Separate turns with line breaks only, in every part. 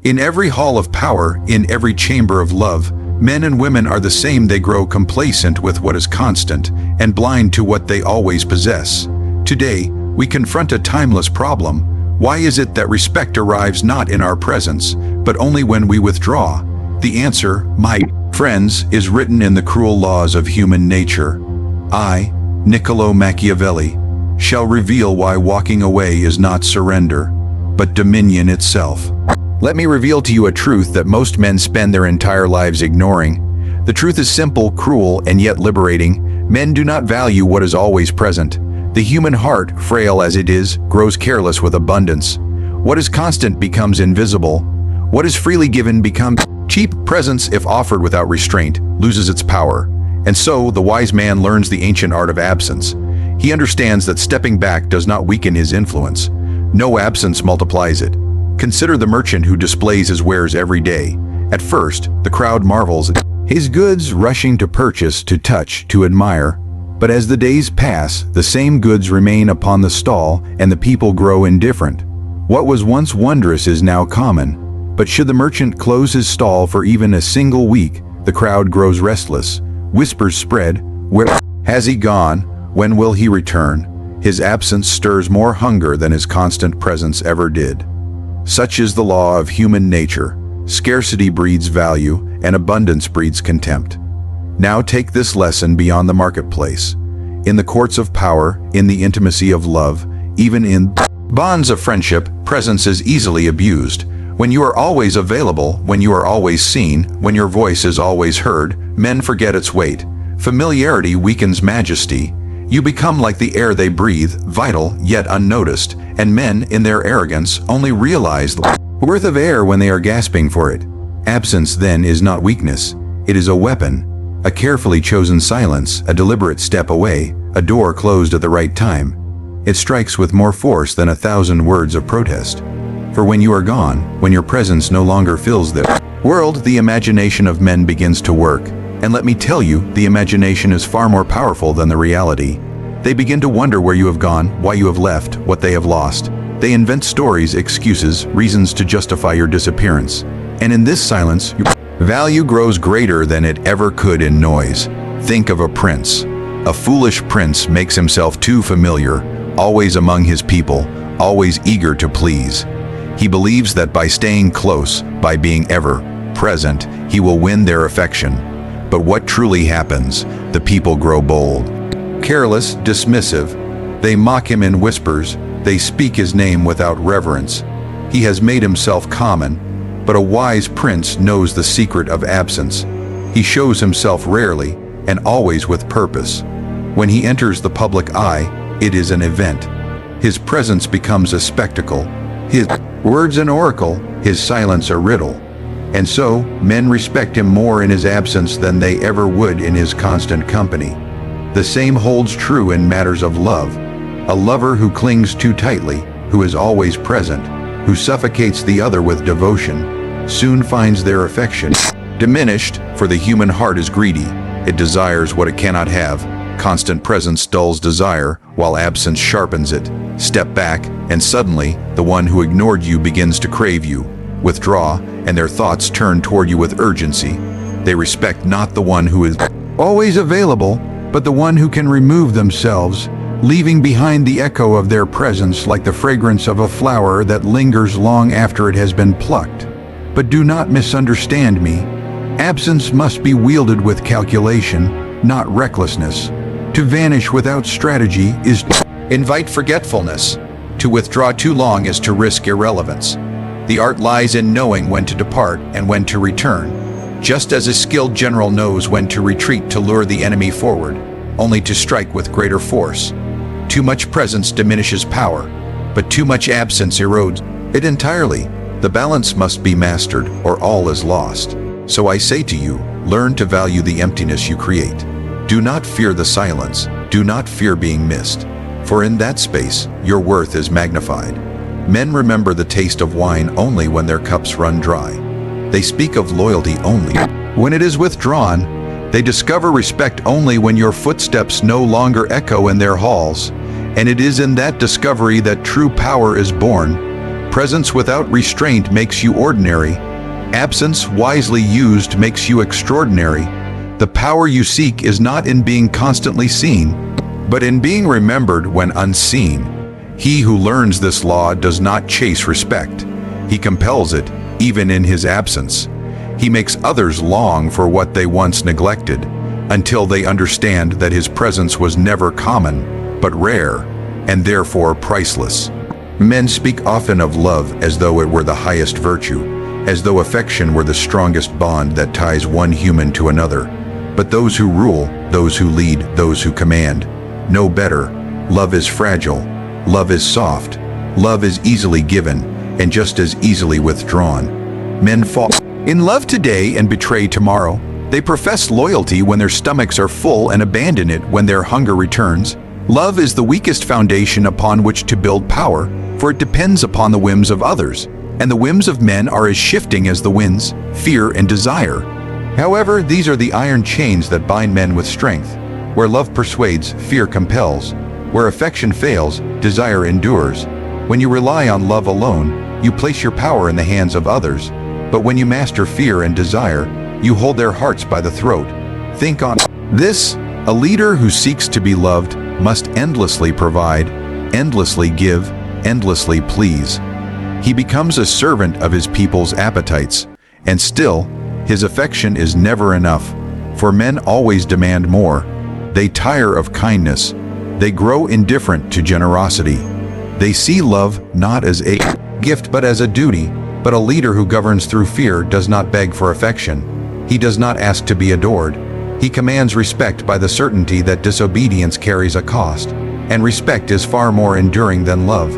In every hall of power, in every chamber of love, men and women are the same. They grow complacent with what is constant and blind to what they always possess. Today, we confront a timeless problem. Why is it that respect arrives not in our presence, but only when we withdraw? The answer, my friends, is written in the cruel laws of human nature. I, Niccolò Machiavelli, shall reveal why walking away is not surrender, but dominion itself. Let me reveal to you a truth that most men spend their entire lives ignoring. The truth is simple, cruel, and yet liberating. Men do not value what is always present. The human heart, frail as it is, grows careless with abundance. What is constant becomes invisible. What is freely given becomes cheap. Presence, if offered without restraint, loses its power. And so, the wise man learns the ancient art of absence. He understands that stepping back does not weaken his influence. No absence multiplies it. Consider the merchant who displays his wares every day. At first, the crowd marvels at his goods, rushing to purchase, to touch, to admire. But as the days pass, the same goods remain upon the stall, and the people grow indifferent. What was once wondrous is now common. But should the merchant close his stall for even a single week, the crowd grows restless. Whispers spread, "Where has he gone? When will he return?" His absence stirs more hunger than his constant presence ever did. Such is the law of human nature. Scarcity breeds value, and abundance breeds contempt. Now take this lesson beyond the marketplace. In the courts of power, in the intimacy of love, even in bonds of friendship, presence is easily abused. When you are always available, when you are always seen, when your voice is always heard, men forget its weight. Familiarity weakens majesty. You become like the air they breathe, vital yet unnoticed, and men, in their arrogance, only realize the worth of air when they are gasping for it. Absence, then, is not weakness. It is a weapon. A carefully chosen silence, a deliberate step away, a door closed at the right time. It strikes with more force than 1,000 words of protest. For when you are gone, when your presence no longer fills the world, the imagination of men begins to work. And let me tell you, the imagination is far more powerful than the reality. They begin to wonder where you have gone, why you have left, what they have lost. They invent stories, excuses, reasons to justify your disappearance. And in this silence, your value grows greater than it ever could in noise. Think of a prince. A foolish prince makes himself too familiar, always among his people, always eager to please. He believes that by staying close, by being ever present, he will win their affection. But what truly happens? The people grow bold, careless, dismissive. They mock him in whispers. They speak his name without reverence. He has made himself common, but a wise prince knows the secret of absence. He shows himself rarely and always with purpose. When he enters the public eye, it is an event. His presence becomes a spectacle. His words an oracle, his silence a riddle. And so, men respect him more in his absence than they ever would in his constant company. The same holds true in matters of love. A lover who clings too tightly, who is always present, who suffocates the other with devotion, soon finds their affection diminished, for the human heart is greedy. It desires what it cannot have. Constant presence dulls desire, while absence sharpens it. Step back, and suddenly, the one who ignored you begins to crave you. Withdraw, and their thoughts turn toward you with urgency. They respect not the one who is always available, but the one who can remove themselves, leaving behind the echo of their presence like the fragrance of a flower that lingers long after it has been plucked. But do not misunderstand me. Absence must be wielded with calculation, not recklessness. To vanish without strategy is to invite forgetfulness. To withdraw too long is to risk irrelevance. The art lies in knowing when to depart and when to return, just as a skilled general knows when to retreat to lure the enemy forward, only to strike with greater force. Too much presence diminishes power, but too much absence erodes it entirely. The balance must be mastered, or all is lost. So I say to you, learn to value the emptiness you create. Do not fear the silence. Do not fear being missed. For in that space, your worth is magnified. Men remember the taste of wine only when their cups run dry. They speak of loyalty only when it is withdrawn. They discover respect only when your footsteps no longer echo in their halls. And it is in that discovery that true power is born. Presence without restraint makes you ordinary. Absence wisely used makes you extraordinary. The power you seek is not in being constantly seen, but in being remembered when unseen. He who learns this law does not chase respect. He compels it, even in his absence. He makes others long for what they once neglected, until they understand that his presence was never common, but rare, and therefore priceless. Men speak often of love as though it were the highest virtue, as though affection were the strongest bond that ties one human to another. But those who rule, those who lead, those who command, know better. Love is fragile. Love is soft. Love is easily given, and just as easily withdrawn. Men fall in love today and betray tomorrow. They profess loyalty when their stomachs are full and abandon it when their hunger returns. Love is the weakest foundation upon which to build power, for it depends upon the whims of others, and the whims of men are as shifting as the winds, fear and desire. However, these are the iron chains that bind men with strength. Where love persuades, fear compels. Where affection fails, desire endures. When you rely on love alone, you place your power in the hands of others. But when you master fear and desire, you hold their hearts by the throat. Think on this. A leader who seeks to be loved must endlessly provide, endlessly give, endlessly please. He becomes a servant of his people's appetites, and still, his affection is never enough, for men always demand more. They tire of kindness. They grow indifferent to generosity. They see love not as a gift but as a duty. But a leader who governs through fear does not beg for affection. He does not ask to be adored. He commands respect by the certainty that disobedience carries a cost, and respect is far more enduring than love.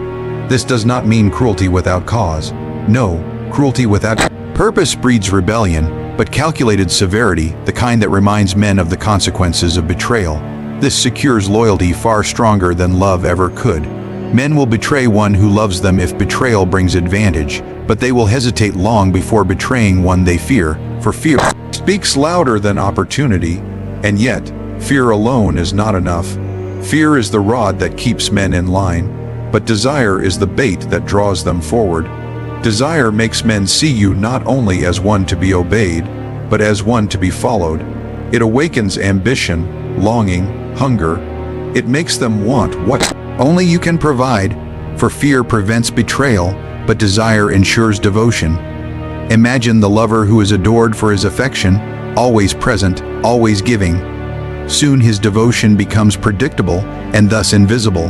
This does not mean cruelty without cause. No, cruelty without purpose breeds rebellion, but calculated severity, the kind that reminds men of the consequences of betrayal. This secures loyalty far stronger than love ever could. Men will betray one who loves them if betrayal brings advantage, but they will hesitate long before betraying one they fear, for fear speaks louder than opportunity, and yet, fear alone is not enough. Fear is the rod that keeps men in line, but desire is the bait that draws them forward. Desire makes men see you not only as one to be obeyed, but as one to be followed. It awakens ambition, longing, hunger. It makes them want what only you can provide, for fear prevents betrayal, but desire ensures devotion. Imagine the lover who is adored for his affection, always present, always giving. Soon his devotion becomes predictable and thus invisible.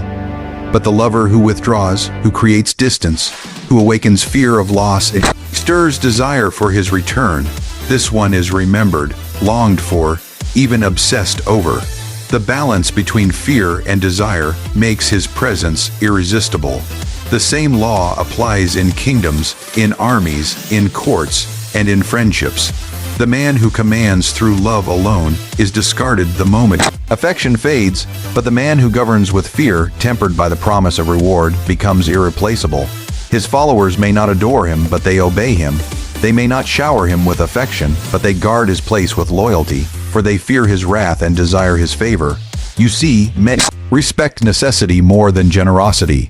But the lover who withdraws, who creates distance, who awakens fear of loss, it stirs desire for his return. This one is remembered, longed for, even obsessed over. The balance between fear and desire makes his presence irresistible. The same law applies in kingdoms, in armies, in courts, and in friendships. The man who commands through love alone is discarded the moment affection fades, but the man who governs with fear, tempered by the promise of reward, becomes irreplaceable. His followers may not adore him, but they obey him. They may not shower him with affection, but they guard his place with loyalty, for they fear his wrath and desire his favor. You see, men respect necessity more than generosity.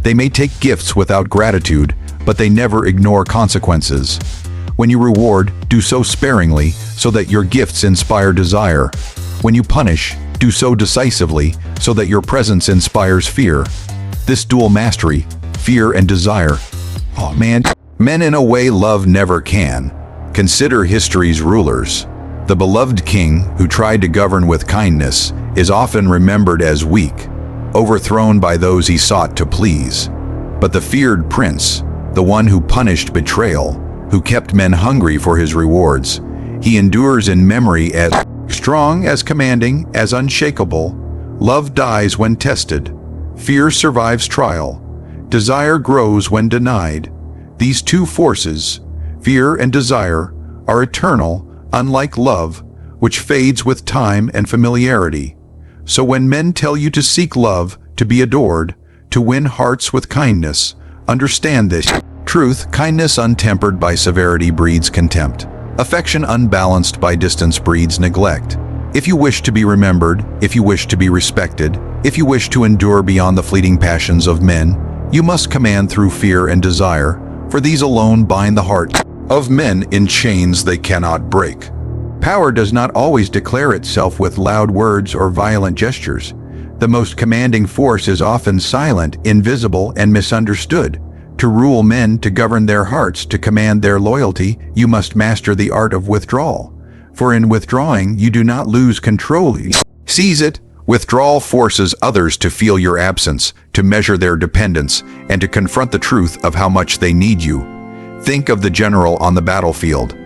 They may take gifts without gratitude, but they never ignore consequences. When you reward, do so sparingly, so that your gifts inspire desire. When you punish, do so decisively, so that your presence inspires fear. This dual mastery, fear and desire, men in a way love never can. Consider history's rulers. The beloved king, who tried to govern with kindness, is often remembered as weak, overthrown by those he sought to please. But the feared prince, the one who punished betrayal, who kept men hungry for his rewards, he endures in memory as strong, as commanding, as unshakable. Love dies when tested. Fear survives trial. Desire grows when denied. These two forces, fear and desire, are eternal, unlike love, which fades with time and familiarity. So when men tell you to seek love, to be adored, to win hearts with kindness, understand this truth: kindness untempered by severity breeds contempt. Affection unbalanced by distance breeds neglect. If you wish to be remembered, if you wish to be respected, if you wish to endure beyond the fleeting passions of men, You must command through fear and desire, for these alone bind the heart of men in chains they cannot break. Power does not always declare itself with loud words or violent gestures. The most commanding force is often silent, invisible, and misunderstood. To rule men, to govern their hearts, to command their loyalty, you must master the art of withdrawal. For in withdrawing, you do not lose control. Seize it. Withdrawal forces others to feel your absence, to measure their dependence, and to confront the truth of how much they need you. Think of the general on the battlefield.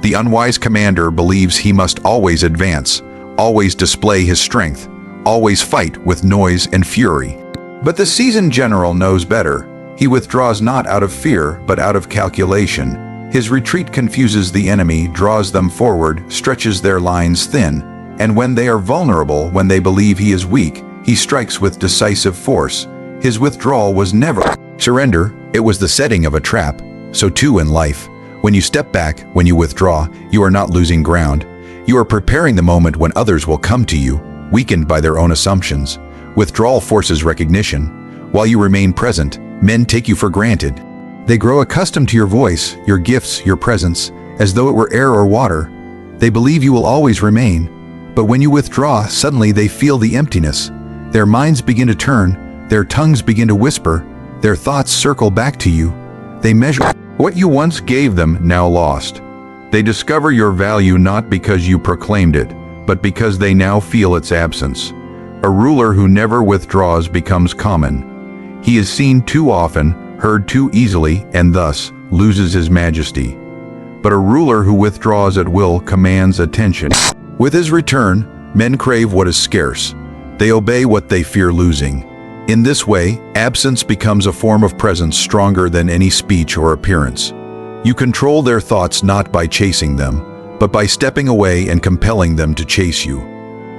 The unwise commander believes he must always advance, always display his strength, always fight with noise and fury. But the seasoned general knows better. He withdraws not out of fear, but out of calculation. His retreat confuses the enemy, draws them forward, stretches their lines thin, and when they are vulnerable, when they believe he is weak, he strikes with decisive force. His withdrawal was never surrender, it was the setting of a trap. So too in life. When you step back, when you withdraw, you are not losing ground. You are preparing the moment when others will come to you, weakened by their own assumptions. Withdrawal forces recognition. While you remain present, men take you for granted. They grow accustomed to your voice, your gifts, your presence, as though it were air or water. They believe you will always remain. But when you withdraw, suddenly they feel the emptiness. Their minds begin to turn, their tongues begin to whisper, their thoughts circle back to you. They measure what you once gave them, now lost. They discover your value not because you proclaimed it, but because they now feel its absence. A ruler who never withdraws becomes common. He is seen too often, heard too easily, and thus loses his majesty. But a ruler who withdraws at will commands attention. With his return, men crave what is scarce. They obey what they fear losing. In this way, absence becomes a form of presence stronger than any speech or appearance. You control their thoughts not by chasing them, but by stepping away and compelling them to chase you.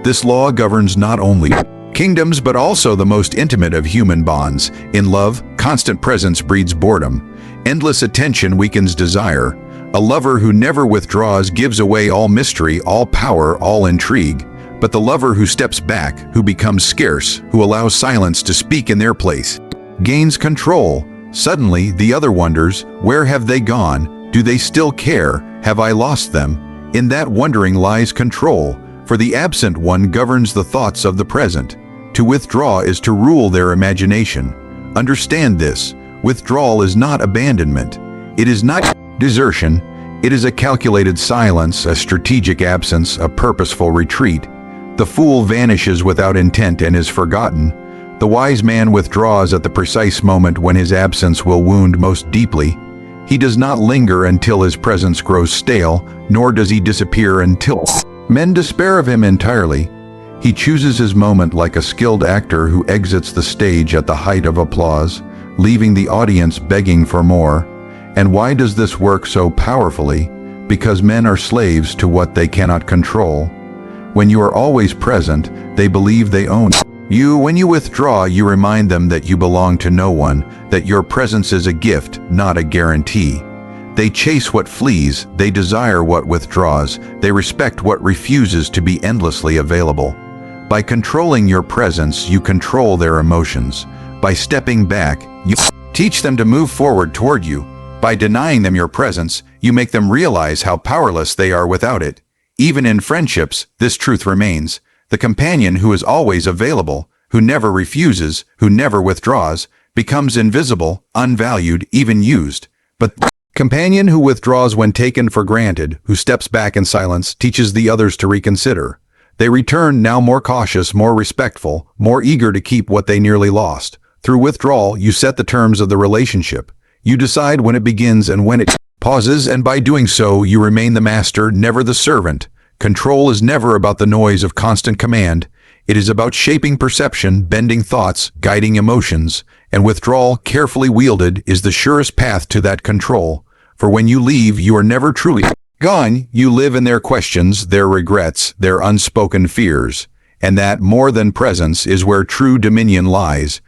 This law governs not only kingdoms but also the most intimate of human bonds. In love, constant presence breeds boredom. Endless attention weakens desire. A lover who never withdraws gives away all mystery, all power, all intrigue. But the lover who steps back, who becomes scarce, who allows silence to speak in their place, gains control. Suddenly, the other wonders, where have they gone? Do they still care? Have I lost them? In that wondering lies control, for the absent one governs the thoughts of the present. To withdraw is to rule their imagination. Understand this. Withdrawal is not abandonment. It is not desertion. It is a calculated silence, a strategic absence, a purposeful retreat. The fool vanishes without intent and is forgotten. The wise man withdraws at the precise moment when his absence will wound most deeply. He does not linger until his presence grows stale, nor does he disappear until men despair of him entirely. He chooses his moment like a skilled actor who exits the stage at the height of applause, leaving the audience begging for more. And why does this work so powerfully? Because men are slaves to what they cannot control. When you are always present, they believe they own you. When you withdraw, you remind them that you belong to no one, that your presence is a gift, not a guarantee. They chase what flees, they desire what withdraws, they respect what refuses to be endlessly available. By controlling your presence, you control their emotions. By stepping back, you teach them to move forward toward you. By denying them your presence, you make them realize how powerless they are without it. Even in friendships, this truth remains. The companion who is always available, who never refuses, who never withdraws, becomes invisible, unvalued, even used. But the companion who withdraws when taken for granted, who steps back in silence, teaches the others to reconsider. They return now more cautious, more respectful, more eager to keep what they nearly lost. Through withdrawal, you set the terms of the relationship. You decide when it begins and when it pauses, and by doing so, you remain the master, never the servant. Control is never about the noise of constant command. It is about shaping perception, bending thoughts, guiding emotions, and withdrawal, carefully wielded, is the surest path to that control. For when you leave, you are never truly gone. You live in their questions, their regrets, their unspoken fears. And that, more than presence, is where true dominion lies.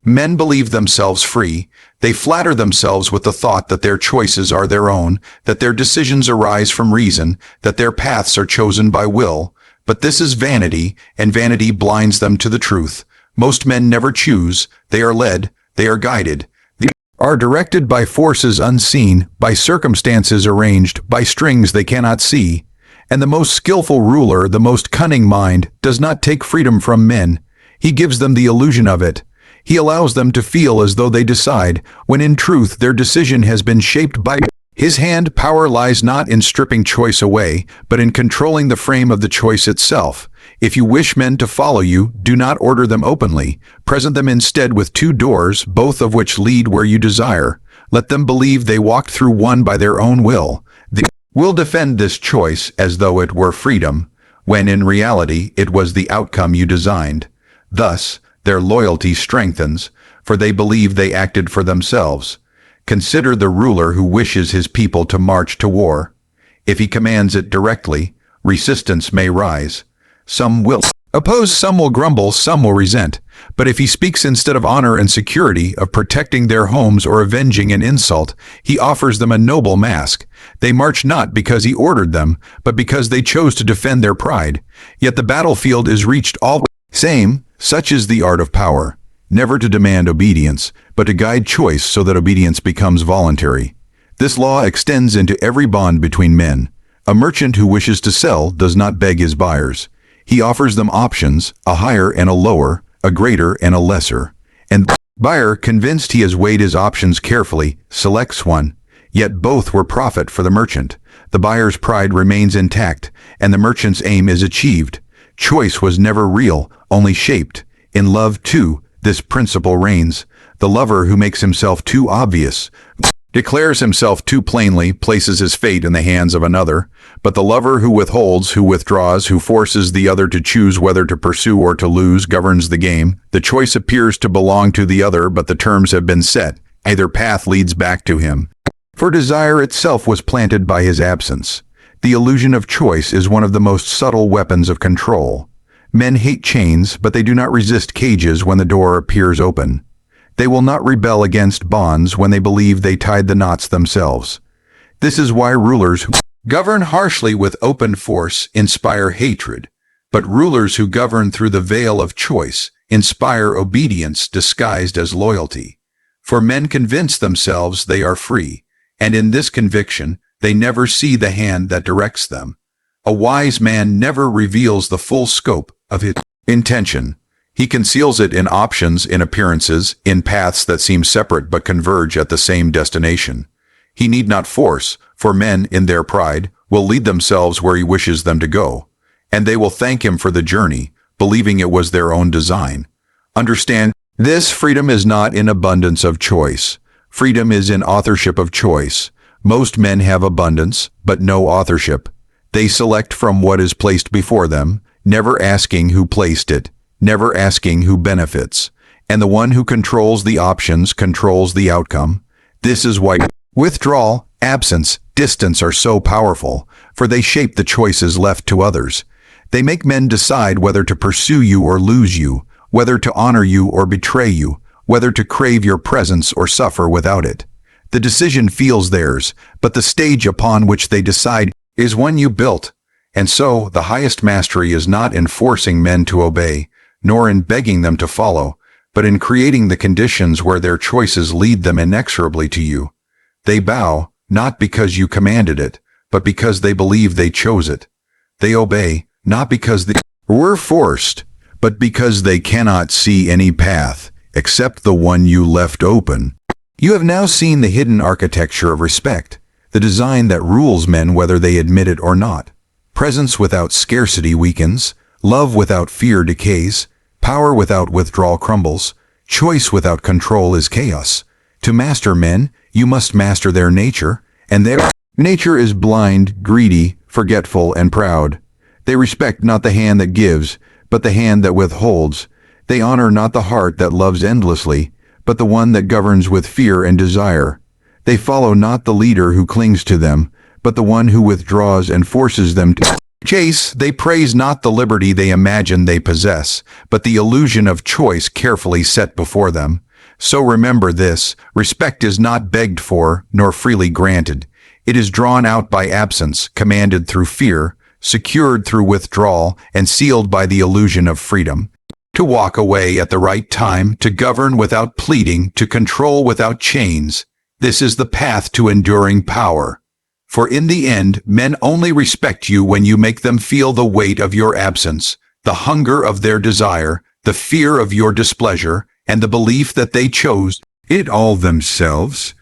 Men believe themselves free. They flatter themselves with the thought that their choices are their own, that their decisions arise from reason, that their paths are chosen by will. But this is vanity, and vanity blinds them to the truth. Most men never choose. They are led. They are guided. They are directed by forces unseen, by circumstances arranged, by strings they cannot see. And the most skillful ruler, the most cunning mind, does not take freedom from men. He gives them the illusion of it. He allows them to feel as though they decide, when in truth their decision has been shaped by his hand. Power lies not in stripping choice away, but in controlling the frame of the choice itself. If you wish men to follow you, do not order them openly. Present them instead with two doors, both of which lead where you desire. Let them believe they walked through one by their own will. They will defend this choice as though it were freedom, when in reality it was the outcome you designed. Thus, their loyalty strengthens, for they believe they acted for themselves. Consider the ruler who wishes his people to march to war. If he commands it directly, resistance may rise. Some will oppose, some will grumble, some will resent. But if he speaks instead of honor and security, of protecting their homes or avenging an insult, he offers them a noble mask. They march not because he ordered them, but because they chose to defend their pride. Yet the battlefield is reached all the same. Such is the art of power, never to demand obedience, but to guide choice so that obedience becomes voluntary. This law extends into every bond between men. A merchant who wishes to sell does not beg his buyers. He offers them options, a higher and a lower, a greater and a lesser. And the buyer, convinced he has weighed his options carefully, selects one. Yet both were profit for the merchant. The buyer's pride remains intact, and the merchant's aim is achieved. Choice was never real, only shaped. In love, too, this principle reigns. The lover who makes himself too obvious, declares himself too plainly, places his fate in the hands of another. But the lover who withholds, who withdraws, who forces the other to choose whether to pursue or to lose, governs the game. The choice appears to belong to the other, but the terms have been set. Either path leads back to him. For desire itself was planted by his absence. The illusion of choice is one of the most subtle weapons of control. Men hate chains, but they do not resist cages when the door appears open. They will not rebel against bonds when they believe they tied the knots themselves. This is why rulers who govern harshly with open force inspire hatred, but rulers who govern through the veil of choice inspire obedience disguised as loyalty. For men convince themselves they are free, and in this conviction, they never see the hand that directs them. A wise man never reveals the full scope of his intention. He conceals it in options, in appearances, in paths that seem separate but converge at the same destination. He need not force, for men, in their pride, will lead themselves where he wishes them to go, and they will thank him for the journey, believing it was their own design. Understand, this freedom is not in abundance of choice. Freedom is in authorship of choice. Most men have abundance, but no authorship. They select from what is placed before them, never asking who placed it, never asking who benefits. And the one who controls the options controls the outcome. This is why withdrawal, absence, distance are so powerful, for they shape the choices left to others. They make men decide whether to pursue you or lose you, whether to honor you or betray you, whether to crave your presence or suffer without it. The decision feels theirs, but the stage upon which they decide is one you built. And so, the highest mastery is not in forcing men to obey, nor in begging them to follow, but in creating the conditions where their choices lead them inexorably to you. They bow, not because you commanded it, but because they believe they chose it. They obey, not because they were forced, but because they cannot see any path, except the one you left open. You have now seen the hidden architecture of respect, the design that rules men whether they admit it or not. Presence without scarcity weakens, love without fear decays, power without withdrawal crumbles, choice without control is chaos. To master men, you must master their nature, and their nature is blind, greedy, forgetful, and proud. They respect not the hand that gives, but the hand that withholds. They honor not the heart that loves endlessly, but the one that governs with fear and desire. They follow not the leader who clings to them, but the one who withdraws and forces them to chase. They praise not the liberty they imagine they possess, but the illusion of choice carefully set before them. So remember this, respect is not begged for, nor freely granted. It is drawn out by absence, commanded through fear, secured through withdrawal, and sealed by the illusion of freedom. to walk away at the right time, to govern without pleading, to control without chains. This is the path to enduring power. For in the end, men only respect you when you make them feel the weight of your absence, the hunger of their desire, the fear of your displeasure, and the belief that they chose it all themselves.